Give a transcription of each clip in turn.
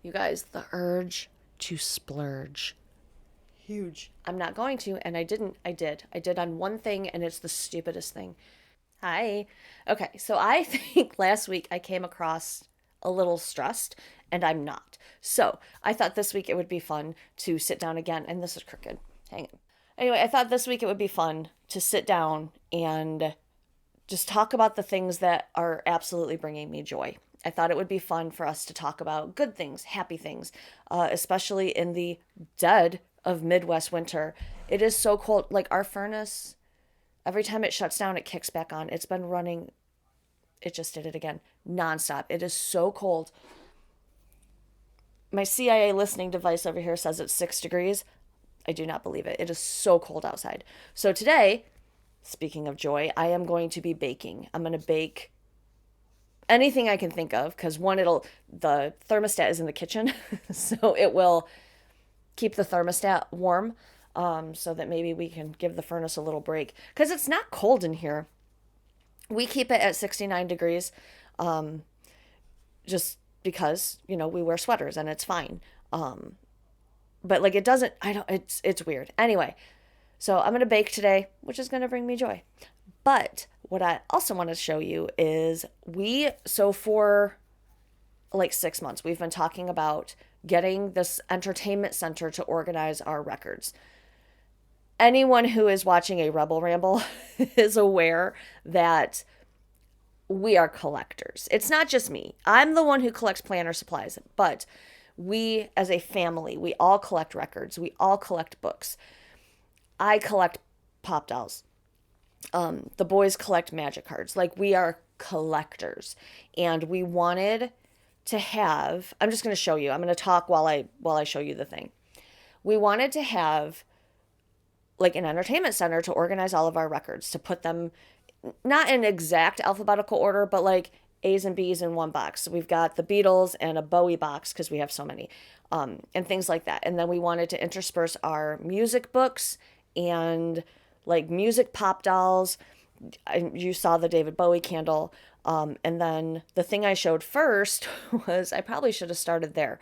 You guys, the urge to splurge. Huge. I'm not going to, and I didn't. I did. I did on one thing, and it's the stupidest thing. Hi. Okay, so I think last week I came across a little stressed, and I'm not. So I thought this week it would be fun to sit down again, and this is crooked. Hang on. Anyway, I thought this week it would be fun to sit down and just talk about the things that are absolutely bringing me joy. I thought it would be fun for us to talk about good things, happy things, especially in the dead of Midwest winter. It is so cold. Like our furnace, every time it shuts down, it kicks back on. It's been running, it just did it again, nonstop. It is so cold. My CIA listening device over here says it's 6 degrees. I do not believe it. It is so cold outside. So today, speaking of joy, I am going to be baking. I'm going to bake anything I can think of because one, the thermostat is in the kitchen, so it will keep the thermostat warm, so that maybe we can give the furnace a little break because it's not cold in here. We keep it at 69 degrees, just because we wear sweaters and it's fine. But like it doesn't. I don't. It's weird. Anyway, so I'm gonna bake today, which is gonna bring me joy. But what I also want to show you is for like 6 months, we've been talking about getting this entertainment center to organize our records. Anyone who is watching a Rebel Ramble is aware that we are collectors. It's not just me. I'm the one who collects planner supplies, but we as a family, we all collect records. We all collect books. I collect pop dolls. The boys collect magic cards. Like we are collectors, and we wanted to have. I'm just going to show you. I'm going to talk while I show you the thing. We wanted to have like an entertainment center to organize all of our records, to put them not in exact alphabetical order, but like A's and B's in one box. So we've got the Beatles and a Bowie box because we have so many, and things like that. And then we wanted to intersperse our music books and like music pop dolls. You saw the David Bowie candle. And then the thing I showed first was I probably should have started there.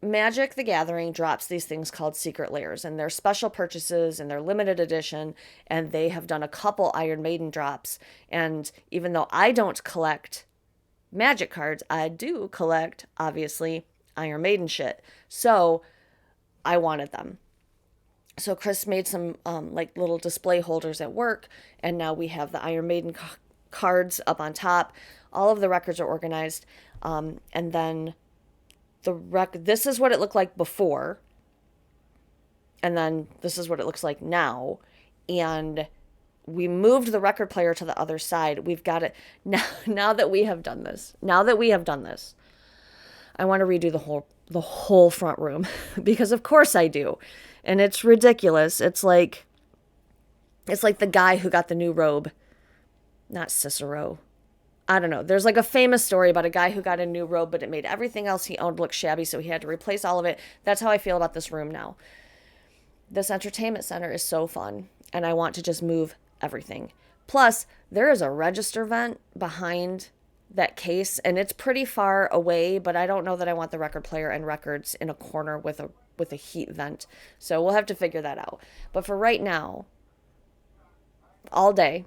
Magic the Gathering drops these things called secret layers, and they're special purchases and they're limited edition. And they have done a couple Iron Maiden drops. And even though I don't collect magic cards, I do collect, obviously, Iron Maiden shit. So I wanted them. So Chris made some like little display holders at work, and now we have the Iron Maiden cards up on top. All of the records are organized, and then this is what it looked like before, and then this is what it looks like now. And we moved the record player to the other side. We've got it now. Now that we have done this, I want to redo the whole front room because of course I do. And it's ridiculous. It's like the guy who got the new robe, not Cicero. I don't know. There's like a famous story about a guy who got a new robe, but it made everything else he owned look shabby, so he had to replace all of it. That's how I feel about this room now. This entertainment center is so fun, and I want to just move everything. Plus, there is a register vent behind that case, and it's pretty far away, but I don't know that I want the record player and records in a corner with a heat vent. So we'll have to figure that out. But for right now, all day,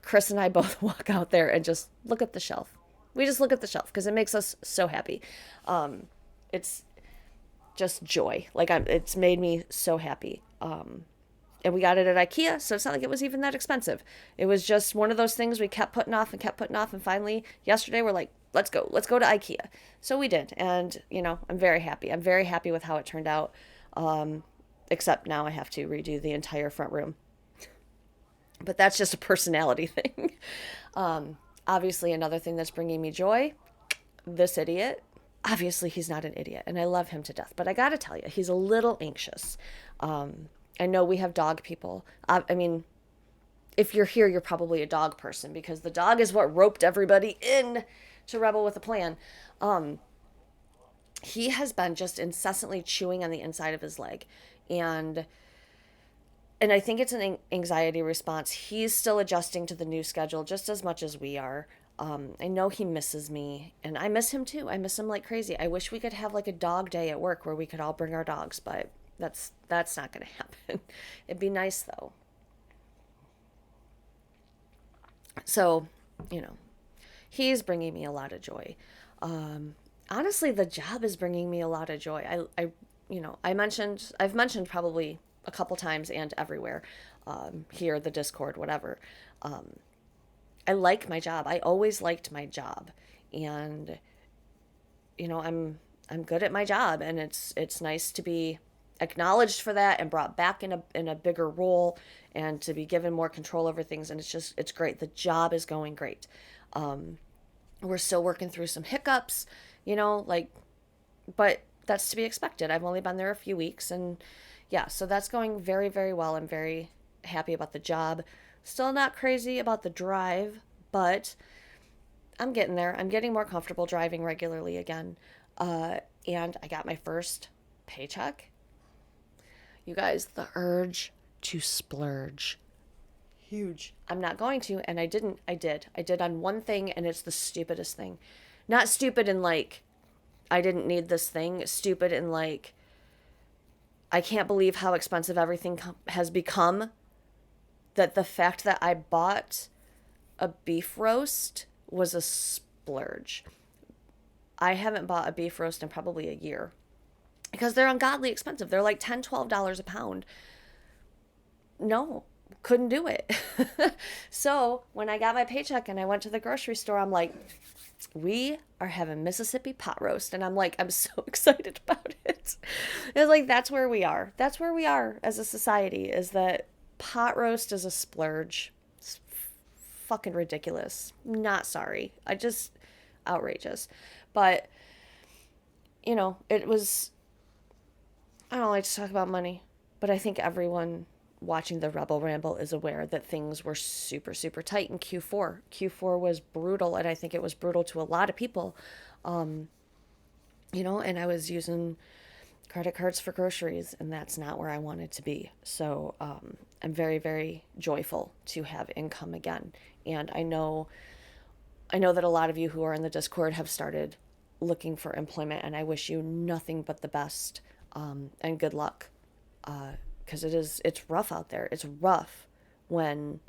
Chris and I both walk out there and just look at the shelf. We just look at the shelf because it makes us so happy. It's just joy. It's made me so happy. And we got it at IKEA, so it's not like it was even that expensive. It was just one of those things we kept putting off and kept putting off, and finally yesterday we're like, let's go to IKEA. So we did, and I'm very happy. I'm very happy with how it turned out. Except now I have to redo the entire front room, but that's just a personality thing. Obviously, another thing that's bringing me joy, this idiot. Obviously, he's not an idiot, and I love him to death. But I gotta tell you, he's a little anxious. I know we have dog people. I mean, if you're here, you're probably a dog person because the dog is what roped everybody in to Rebel with a Plan. He has been just incessantly chewing on the inside of his leg, and and I think it's an anxiety response. He's still adjusting to the new schedule just as much as we are. I know he misses me, and I miss him too. I miss him like crazy. I wish we could have like a dog day at work where we could all bring our dogs, but that's not going to happen. It'd be nice though. So, you know, he's bringing me a lot of joy. Honestly, the job is bringing me a lot of joy. I've mentioned probably a couple times and everywhere, here, the Discord, whatever. I like my job. I always liked my job, and I'm good at my job, and it's nice to be acknowledged for that and brought back in a bigger role and to be given more control over things, and it's great. The job is going great. We're still working through some hiccups, like, but that's to be expected. I've only been there a few weeks, and yeah, so that's going very, very well. I'm very happy about the job. Still not crazy about the drive, but I'm getting there. I'm getting more comfortable driving regularly again. And I got my first paycheck. You guys, the urge to splurge. Huge. I'm not going to, and I didn't. I did. I did on one thing, and it's the stupidest thing. Not stupid in like, I didn't need this thing. Stupid in like, I can't believe how expensive everything has become. That the fact that I bought a beef roast was a splurge. I haven't bought a beef roast in probably a year because they're ungodly expensive. They're like $10-12 a pound. No, couldn't do it. So when I got my paycheck and I went to the grocery store, I'm like, we are having Mississippi pot roast. And I'm like, I'm so excited about it. It's like, that's where we are. That's where we are as a society, is that pot roast is a splurge. It's fucking ridiculous. Not sorry. Outrageous. But, it was, I don't like to talk about money, but I think everyone watching the Rebel Ramble is aware that things were super, super tight in Q4. Q4 was brutal, and I think it was brutal to a lot of people. And I was using credit cards for groceries, and that's not where I wanted to be. So I'm very, very joyful to have income again. And I know that a lot of you who are in the Discord have started looking for employment, and I wish you nothing but the best, and good luck. Because it's rough out there. It's rough when,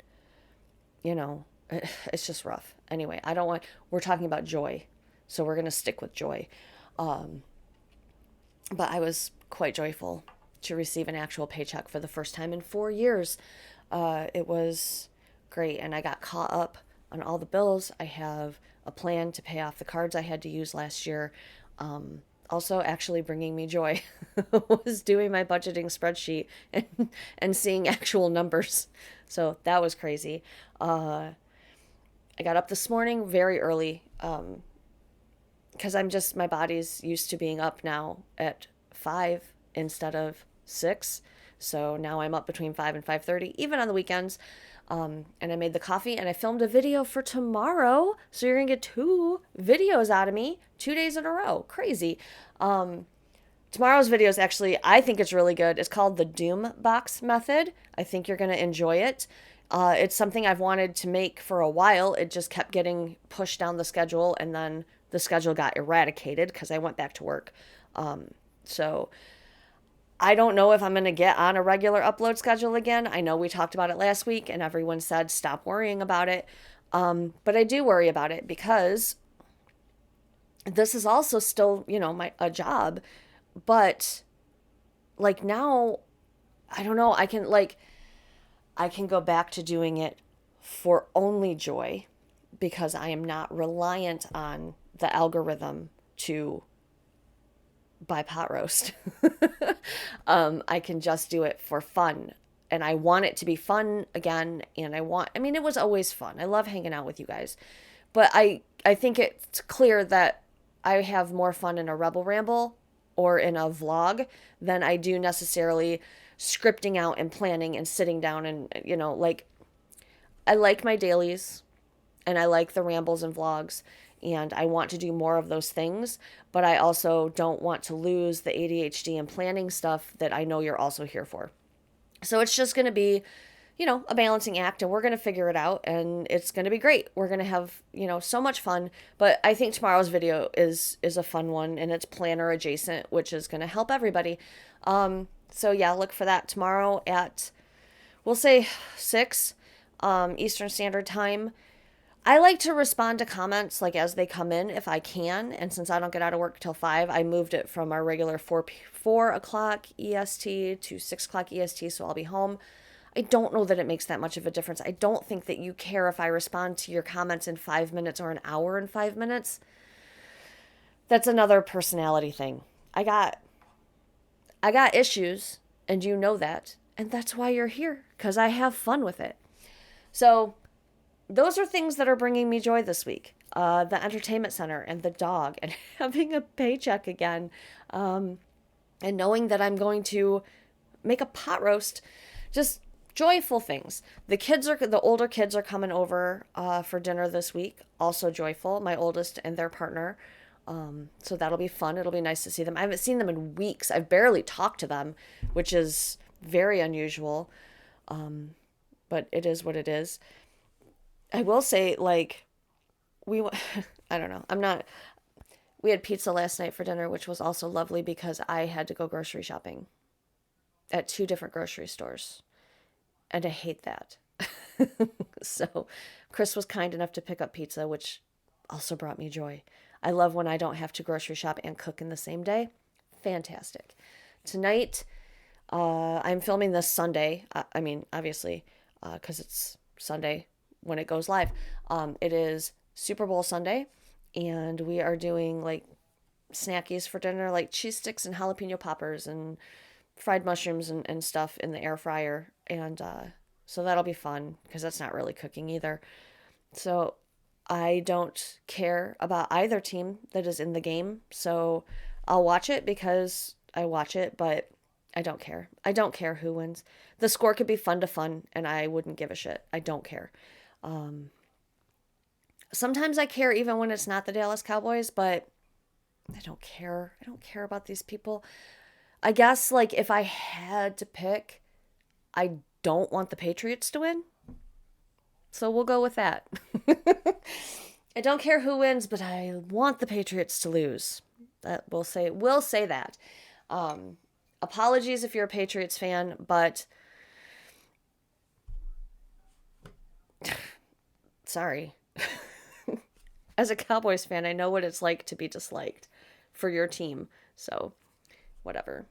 it's just rough. Anyway, we're talking about joy, so we're going to stick with joy. But I was quite joyful to receive an actual paycheck for the first time in 4 years. It was great, and I got caught up on all the bills. I have a plan to pay off the cards I had to use last year. Also, actually bringing me joy was doing my budgeting spreadsheet and seeing actual numbers. So that was crazy. I got up this morning very early, because my body's used to being up now at 5 instead of 6. So now I'm up between 5 and 5:30, even on the weekends. And I made the coffee, and I filmed a video for tomorrow. So you're going to get 2 videos out of me 2 days in a row. Crazy. Tomorrow's video is actually, I think it's really good. It's called the Doom Box Method. I think you're going to enjoy it. It's something I've wanted to make for a while. It just kept getting pushed down the schedule, and then the schedule got eradicated because I went back to work. So I don't know if I'm going to get on a regular upload schedule again. I know we talked about it last week, and everyone said stop worrying about it. But I do worry about it because this is also still, a job. But like now, I don't know, I can go back to doing it for only joy because I am not reliant on the algorithm to buy pot roast. I can just do it for fun, and I want it to be fun again. And it was always fun. I love hanging out with you guys, but I think it's clear that I have more fun in a Rebel Ramble or in a vlog than I do necessarily scripting out and planning and sitting down and, I like my dailies and I like the rambles and vlogs, and I want to do more of those things, but I also don't want to lose the ADHD and planning stuff that I know you're also here for. So it's just going to be, a balancing act, and we're going to figure it out, and it's going to be great. We're going to have, so much fun. But I think tomorrow's video is a fun one, and it's planner adjacent, which is going to help everybody. So yeah, look for that tomorrow at, we'll say 6 Eastern Standard Time. I like to respond to comments like as they come in if I can. And since I don't get out of work till 5, I moved it from our regular 4 o'clock EST to 6 o'clock EST, so I'll be home. I don't know that it makes that much of a difference. I don't think that you care if I respond to your comments in 5 minutes or an hour and 5 minutes. That's another personality thing. I got issues, and you know that. And that's why you're here, because I have fun with it. So those are things that are bringing me joy this week. The entertainment center and the dog and having a paycheck again. And knowing that I'm going to make a pot roast. Just joyful things. The older kids are coming over for dinner this week. Also joyful. My oldest and their partner. So that'll be fun. It'll be nice to see them. I haven't seen them in weeks. I've barely talked to them, which is very unusual. But it is what it is. I will say, like, I don't know. We had pizza last night for dinner, which was also lovely because I had to go grocery shopping at 2 different grocery stores. And I hate that. So Chris was kind enough to pick up pizza, which also brought me joy. I love when I don't have to grocery shop and cook in the same day. Fantastic. Tonight, I'm filming this Sunday. I mean, obviously, because it's Sunday when it goes live. It is Super Bowl Sunday, and we are doing like snackies for dinner, like cheese sticks and jalapeno poppers and fried mushrooms and stuff in the air fryer. And so that'll be fun because that's not really cooking either. So I don't care about either team that is in the game. So I'll watch it because I watch it, but I don't care. I don't care who wins. The score could be fun to fun, and I wouldn't give a shit. I don't care. Sometimes I care even when it's not the Dallas Cowboys, but I don't care. I don't care about these people. I guess, like, if I had to pick, I don't want the Patriots to win. So we'll go with that. I don't care who wins, but I want the Patriots to lose. That we'll say that. Apologies if you're a Patriots fan, but sorry. As a Cowboys fan, I know what it's like to be disliked for your team. So, whatever.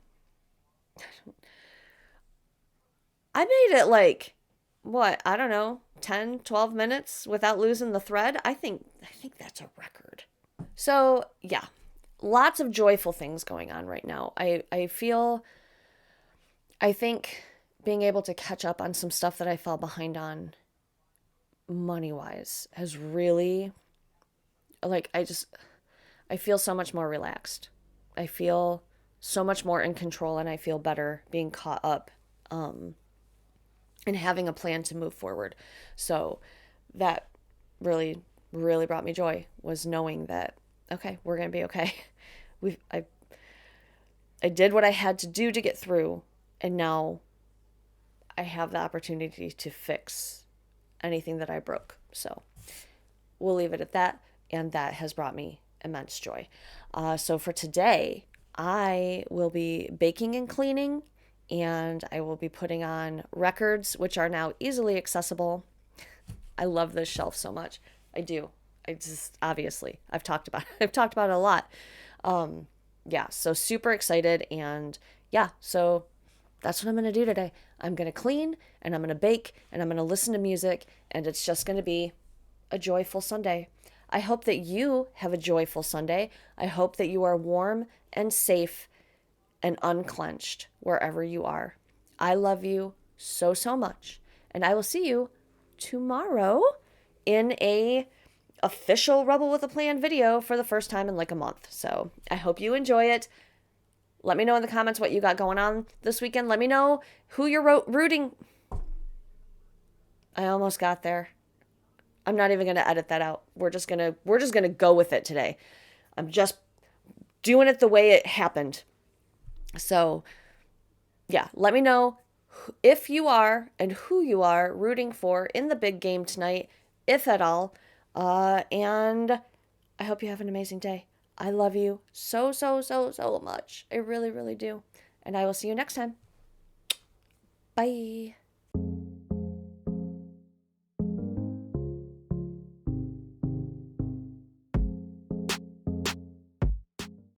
I made it like, what, I don't know, 10, 12 minutes without losing the thread. I think that's a record. So, yeah. Lots of joyful things going on right now. I think being able to catch up on some stuff that I fell behind on money-wise has really, like, I feel so much more relaxed. I feel so much more in control, and I feel better being caught up and having a plan to move forward. So that really, really brought me joy, was knowing that, okay, we're going to be okay. I did what I had to do to get through, and now I have the opportunity to fix anything that I broke. So we'll leave it at that, and that has brought me immense joy. So for today, I will be baking and cleaning, and I will be putting on records, which are now easily accessible. I love this shelf so much. I do. I just, obviously, I've talked about it a lot. Yeah, so super excited, and yeah, so that's what I'm going to do today. I'm going to clean, and I'm going to bake, and I'm going to listen to music, and it's just going to be a joyful Sunday. I hope that you have a joyful Sunday. I hope that you are warm and safe and unclenched wherever you are. I love you so, so much, and I will see you tomorrow in a official Rebel with a Plan video for the first time in like a month. So I hope you enjoy it. Let me know in the comments what you got going on this weekend. Let me know who you're rooting. I almost got there. I'm not even going to edit that out. We're just going to go with it today. I'm just doing it the way it happened. So yeah, let me know if you are and who you are rooting for in the big game tonight, if at all. And I hope you have an amazing day. I love you so, so, so, so much. I really, really do. And I will see you next time. Bye.